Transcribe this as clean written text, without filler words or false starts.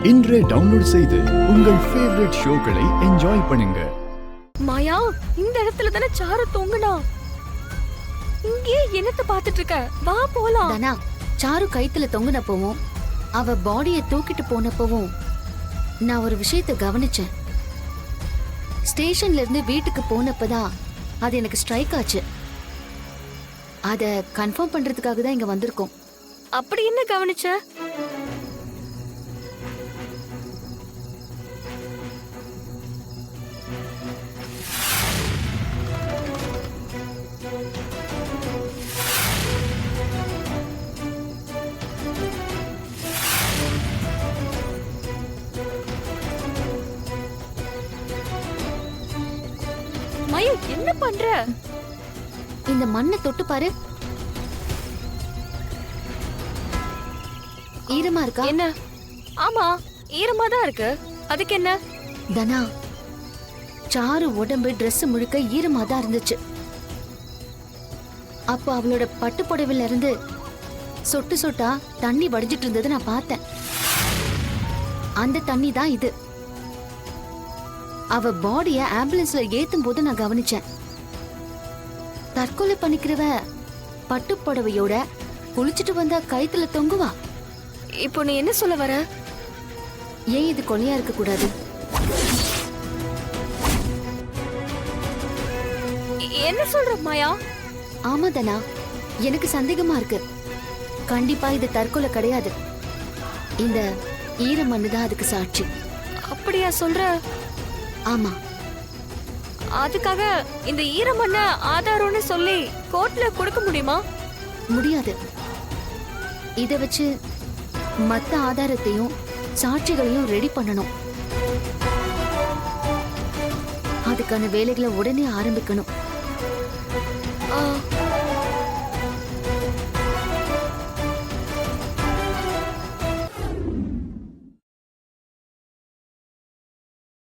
இன்றே டவுன்லோட் செய்து உங்கள் ஃபேவரட் ஷோக்களை என்ஜாய் பண்ணுங்க. மாயா, இந்த இடத்துல தானே சாரு தொங்குனா. இங்கே என்னத்த பாத்துட்டு இருக்க? வா போலாம். தனா, சாரு கைத்துல தொங்குனப்பவும் அவ பாடிய தூக்கிட்டு போனப்பவும் நான் ஒரு விஷயத்தை கவனிச்சேன். ஸ்டேஷன்ல இருந்து வீட்டுக்கு போனப்பதான் அது எனக்கு ஸ்ட்ரைக் ஆச்சு. அத கன்ஃபார்ம் பண்றதுக்காக தான் இங்க வந்திருக்கோம். அப்படி என்ன கவனிச்ச? மயு, என்ன பண்ற? இந்த மண்ணை தொட்டு பாரு. ஈரமா இருக்கா? என்ன? ஆமா, ஈரமா தான் இருக்கு. அதுக்கு என்ன? தனா, சாரு உடம்பு Dress முழுக்க ஈரமா தான் இருந்துச்சு. அப்ப அவளோட பட்டு புடவையில இருந்து சொட்டு சொட்டா தண்ணி வடிஞ்சிட்டு இருந்ததை நான் பார்த்தேன். அந்த தண்ணி தான் இது. அவ பாடிய ஆம்புலன்ஸ்ல ஏத்தும் போது நான் கவனிச்சேன். தற்கொலை பண்ணிக்கிறவ பட்டு புடவையோட குளிச்சுட்டு வந்தா கைத்துல தொங்குவா. இப்போ நீ என்ன சொல்ல வர? ஏன் இது கொலையா இருக்க கூடாது? என்ன சொல்ற மாயா? ஆமா தனா, எனக்கு சந்தேகமா இருக்கு. கண்டிப்பா இது தற்கொலை கிடையாது. இந்த ஈர மண்ணு தான் அதுக்கு சாட்சி. அப்படியா சொல்ற? ஆமா. அதுக்காக இந்த ஈரமண்ண ஆதாரம்னு சொல்லி கோர்ட்ல கொடுக்க முடியுமா? முடியாது. இத வச்சு மத்த ஆதாரத்தையும் சாட்சிகளையும் ரெடி பண்ணணும். அதுக்கான வேலைகளை உடனே ஆரம்பிக்கணும்.